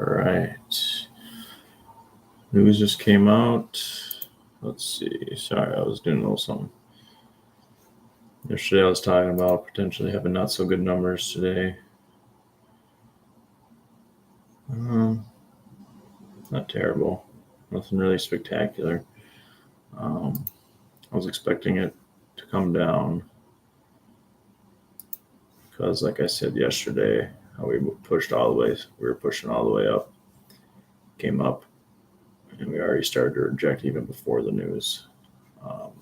right. News just came out. Let's see. Sorry, I was doing a little something. Yesterday I was talking about potentially having not so good numbers today. Not terrible. Nothing really spectacular. I was expecting it to come down because, like I said yesterday, we pushed all the way. We were pushing all the way up. Came up, and we already started to reject even before the news.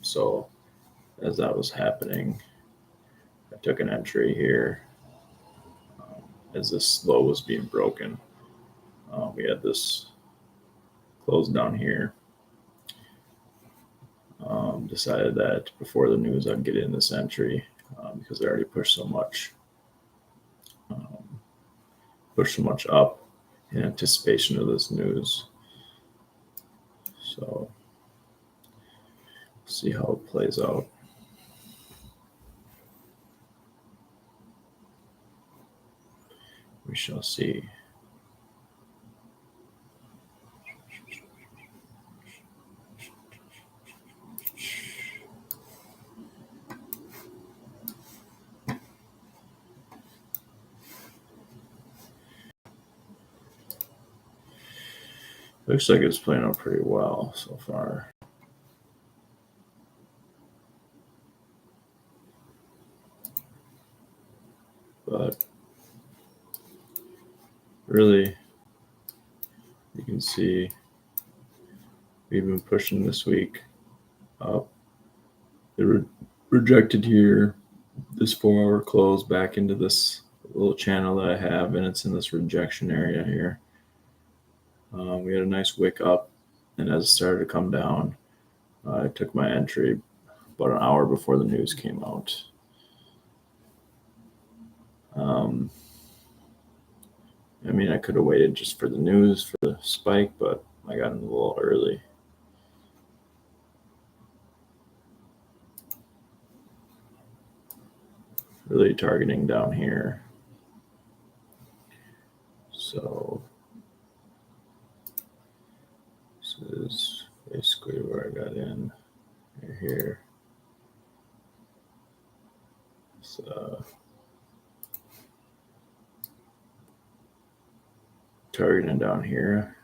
So as that was happening, I took an entry here as this low was being broken. We had this close down here. Decided that before the news I'd get in this entry because they already pushed so much up in anticipation of this news. So see how it plays out. We shall see. Looks like it's playing out pretty well so far. But really, you can see we've been pushing this week up. They rejected here, this 4-hour close back into this little channel that I have, and it's in this rejection area here. We had a nice wick up, and as it started to come down, I took my entry about an hour before the news came out. I mean, I could have waited just for the news for the spike, but I got in a little early. Really targeting down here. So this is basically where I got in here. So targeting down here.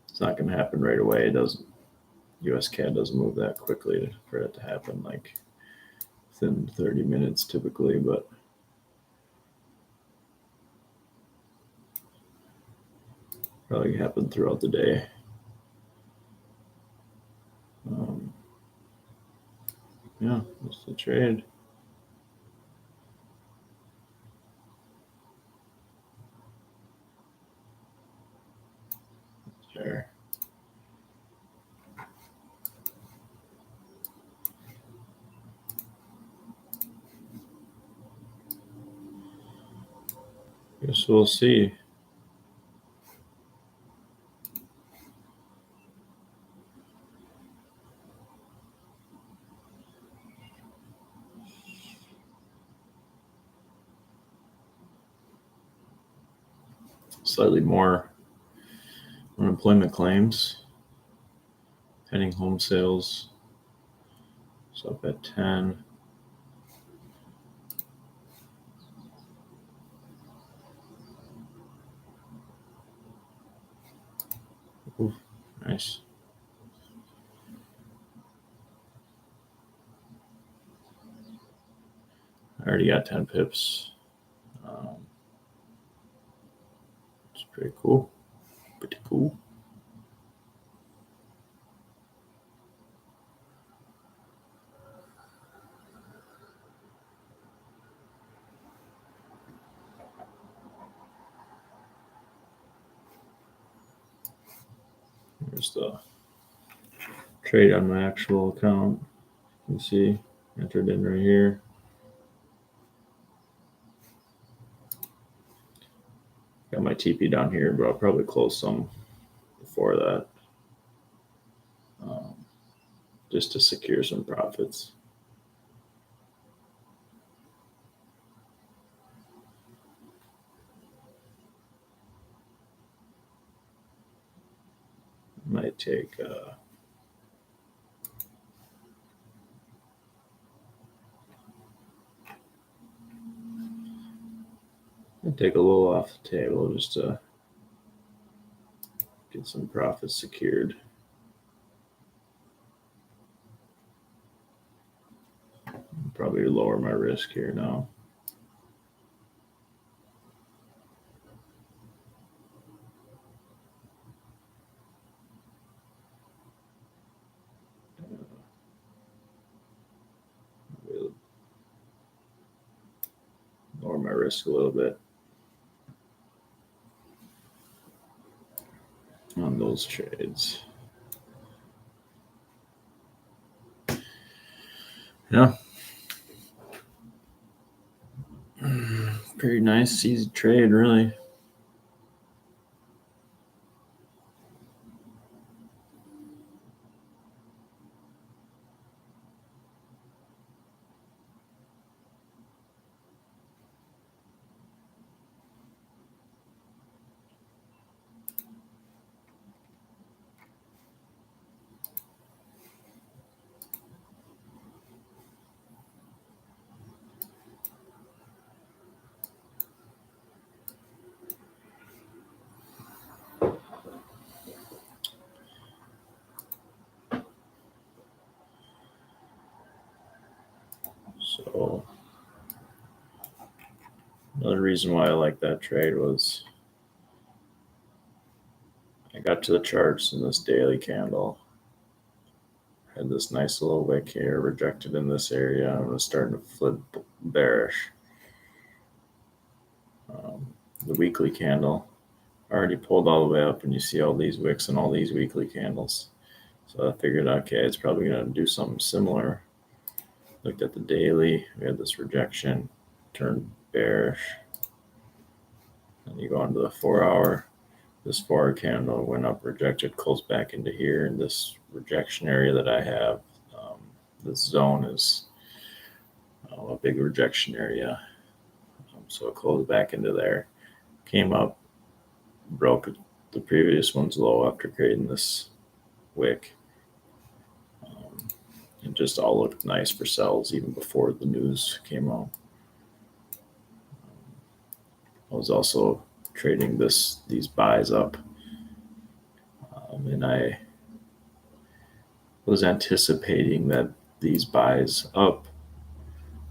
It's not going to happen right away. It doesn't. USCAD doesn't move that quickly for it to happen, like within 30 minutes typically, but probably happen throughout the day. Yeah, that's the trade. There. Guess we'll see. Slightly more unemployment claims. Pending home sales. It's up at 10. Ooh, nice. I already got 10 pips. It's pretty cool. Pretty cool. Here's the trade on my actual account. You can see entered in right here. Got my TP down here, but I'll probably close some before that, just to secure some profits. might take I'd take a little off the table just to get some profits secured. Probably lower my risk here now. Lower my risk a little bit on those trades. Yeah. Pretty nice, easy trade, really. So another reason why I like that trade was I got to the charts in this daily candle. Had this nice little wick here, rejected in this area. I'm going to start to flip bearish. The weekly candle already pulled all the way up, and you see all these wicks and all these weekly candles. So I figured, okay, it's probably going to do something similar. Looked at the daily, we had this rejection, turned bearish. And you go into the 4 hour, this 4 hour candle went up, rejected, closed back into here. And this rejection area that I have, this zone is a big rejection area. So it closed back into there, came up, broke the previous one's low after creating this wick. It just all looked nice for sells even before the news came out. I was also trading these buys up, and I was anticipating that these buys up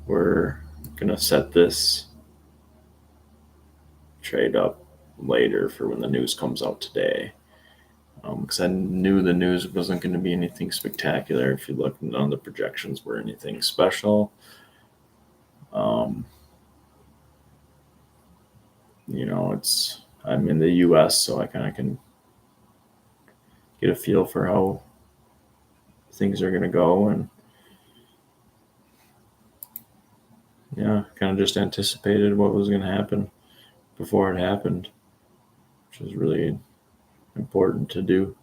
were going to set this trade up later for when the news comes out today, because I knew the news wasn't going to be anything spectacular. If you look, none of the projections were anything special. I'm in the US, so I kind of can get a feel for how things are going to go, and kind of just anticipated what was going to happen before it happened, which is really important to do.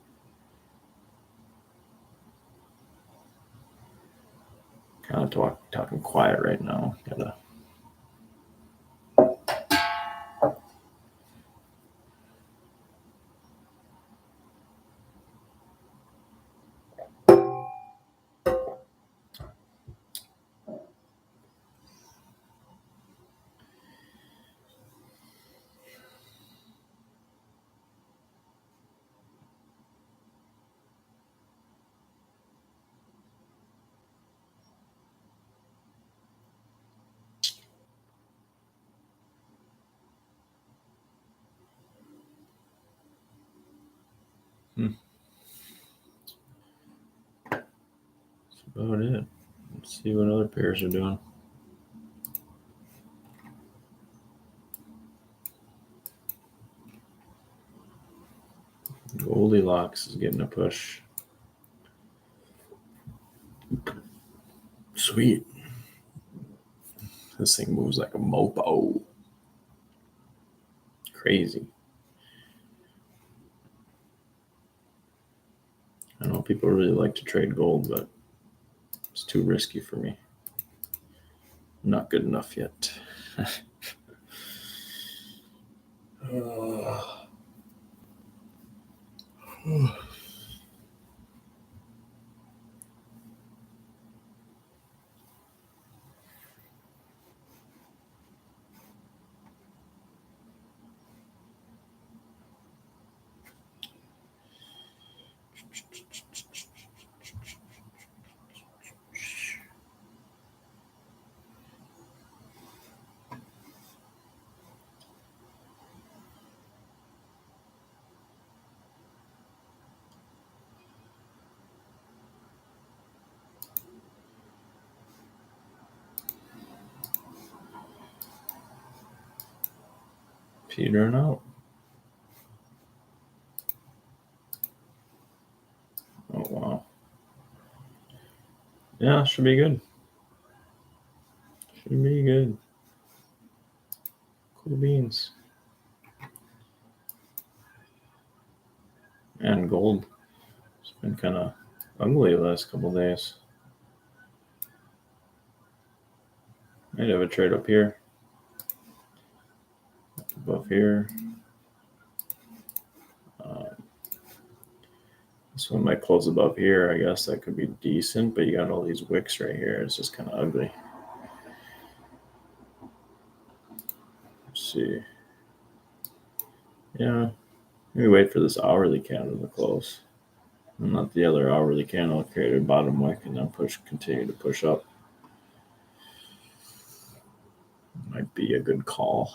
Kind of talking quiet right now. Gotta. That's about it. Let's see what other pairs are doing. Goldilocks is getting a push. Sweet. This thing moves like a mopo. Crazy. I know people really like to trade gold, but it's too risky for me. Not good enough yet. petering out. Oh, wow. Yeah, should be good. Should be good. Cool beans. And gold. It's been kind of ugly the last couple days. Might have a trade up here. Above here. This one might close above here. I guess that could be decent, but you got all these wicks right here. It's just kind of ugly. Let's see. Yeah, maybe wait for this hourly candle to close. And not the other hourly candle create a bottom wick and then continue to push up. Might be a good call.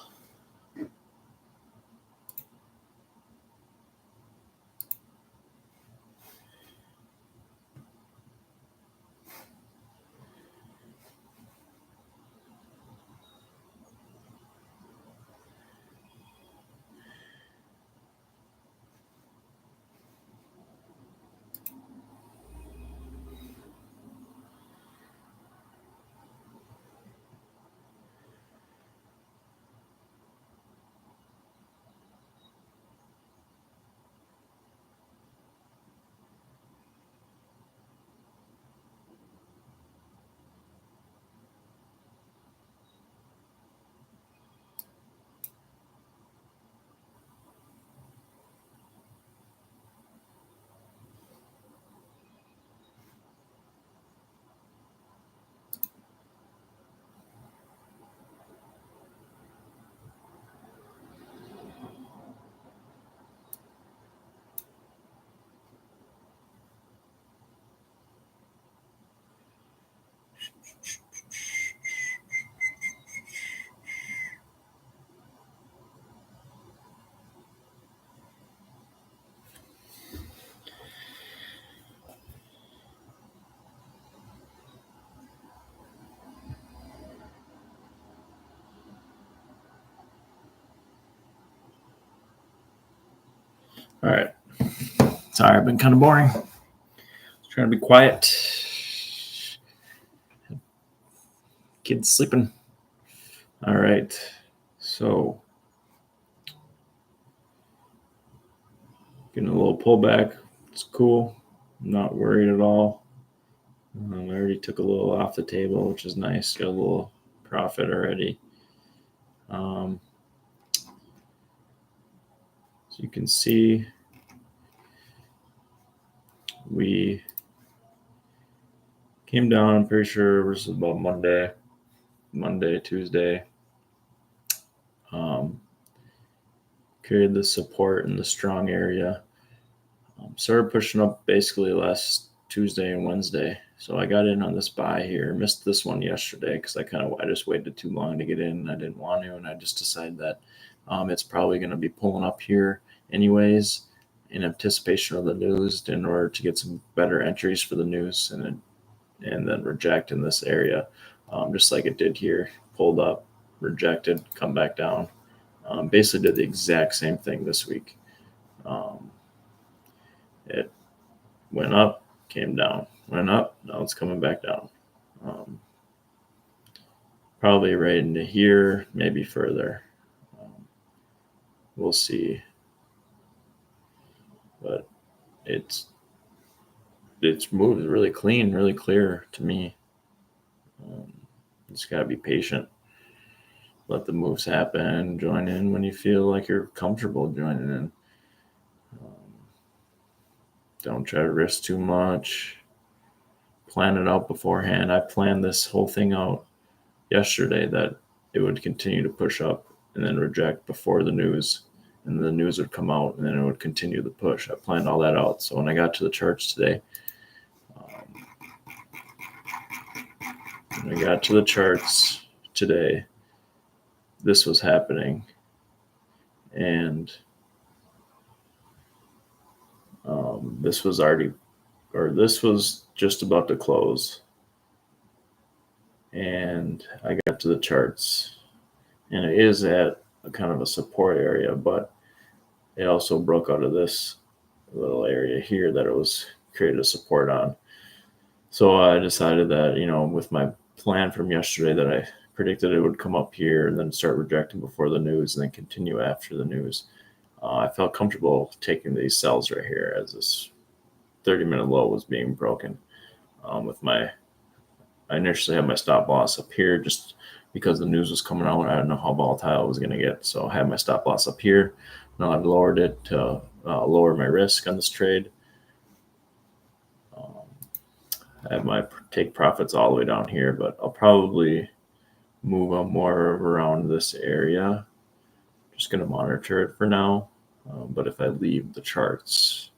All right. Sorry, I've been kind of boring. Trying to be quiet. Kids sleeping. All right. So, getting a little pullback. It's cool. I'm not worried at all. I already took a little off the table, which is nice. Got a little profit already. So you can see we came down, I'm pretty sure it was about Monday, Tuesday. Carried the support in the strong area. Started pushing up basically last Tuesday and Wednesday. So I got in on this buy here. Missed this one yesterday because I just waited too long to get in. I didn't want to, and I just decided that it's probably going to be pulling up here anyways in anticipation of the news in order to get some better entries for the news and then reject in this area, just like it did here. Pulled up, rejected, come back down. Basically did the exact same thing this week. It went up, came down, went up, now it's coming back down. Probably right into here, maybe further. We'll see. But it's moved really clean, really clear to me. Just got to be patient. Let the moves happen. Join in when you feel like you're comfortable joining in. Don't try to risk too much. Plan it out beforehand. I planned this whole thing out yesterday that it would continue to push up and then reject before the news, and the news would come out and then it would continue the push. I planned all that out. So when I got to the charts today, this was happening, and this was just about to close, and I got to the charts, and it is at kind of a support area, but it also broke out of this little area here that it was created a support on. So I decided that, with my plan from yesterday that I predicted it would come up here and then start rejecting before the news and then continue after the news. I felt comfortable taking these sells right here as this 30-minute low was being broken. I initially had my stop loss up here just because the news was coming out. I didn't know how volatile it was going to get. So I had my stop loss up here. Now I've lowered it to lower my risk on this trade. I have my take profits all the way down here, but I'll probably move up more around this area. Just going to monitor it for now. But if I leave the charts,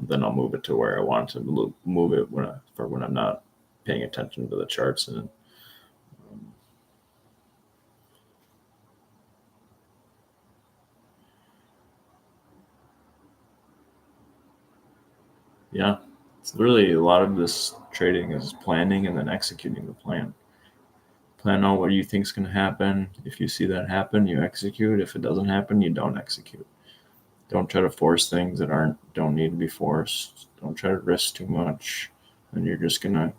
then I'll move it to where I want to move it when I'm not paying attention to the charts. And yeah, it's really a lot of this trading is planning and then executing the plan. Plan out what you think is going to happen. If you see that happen, you execute. If it doesn't happen, you don't execute. Don't try to force things that don't need to be forced. Don't try to risk too much, and you're just gonna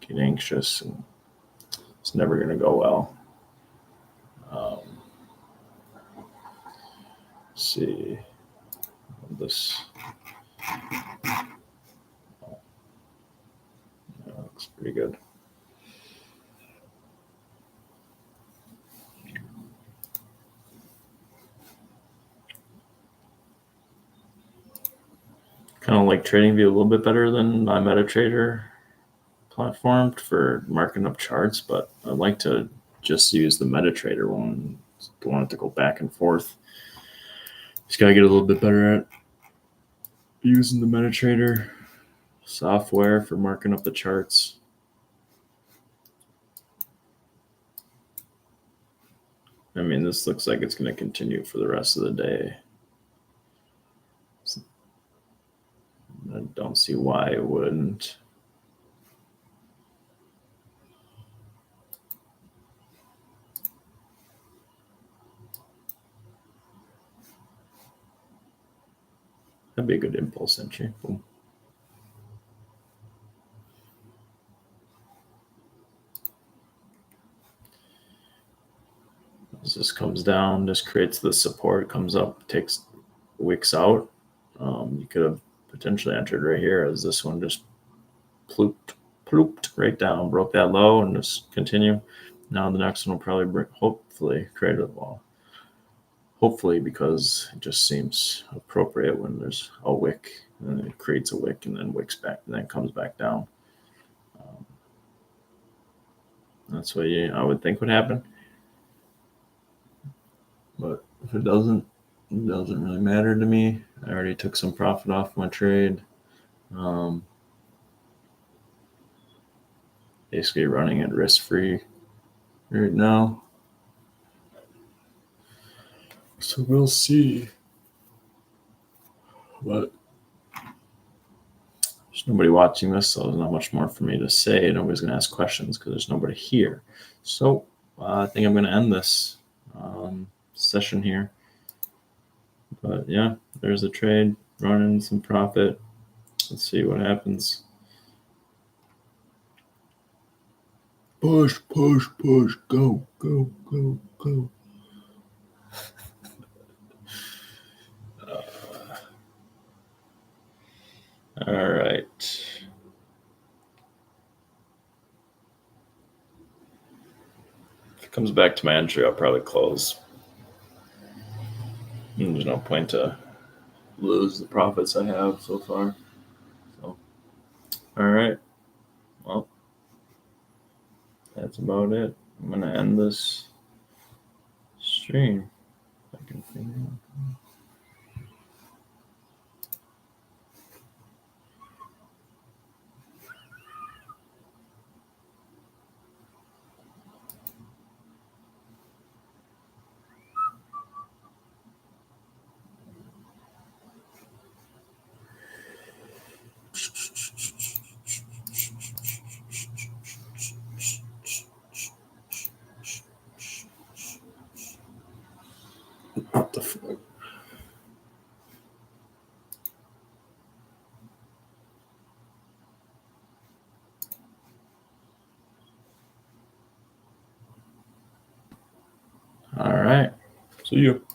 get anxious, and it's never gonna go well. Let's see this. Looks pretty good. Kind of like TradingView a little bit better than my MetaTrader platform for marking up charts, but I like to just use the MetaTrader one. Don't want it to go back and forth. Just gotta get a little bit better at using the MetaTrader software for marking up the charts. I mean, this looks like it's going to continue for the rest of the day. I don't see why it wouldn't. That'd be a good impulse entry. Boom. As this comes down, this creates the support, comes up, takes wicks out. You could have potentially entered right here as this one just plooped right down, broke that low, and just continue. Now the next one will probably hopefully create a wall. Hopefully, because it just seems appropriate when there's a wick, and then it creates a wick, and then wicks back, and then comes back down. That's what I would think would happen. But if it doesn't really matter to me. I already took some profit off my trade. Basically running it risk-free right now. So we'll see. But there's nobody watching this, so there's not much more for me to say. Nobody's going to ask questions because there's nobody here. So I think I'm going to end this session here. But yeah, there's a trade, running some profit. Let's see what happens. Push, push, push, go, go, go, go. All right. If it comes back to my entry, I'll probably close. There's no point to lose the profits I have so far. So, all right. Well, that's about it. I'm going to end this stream. If I can figure out. See ya.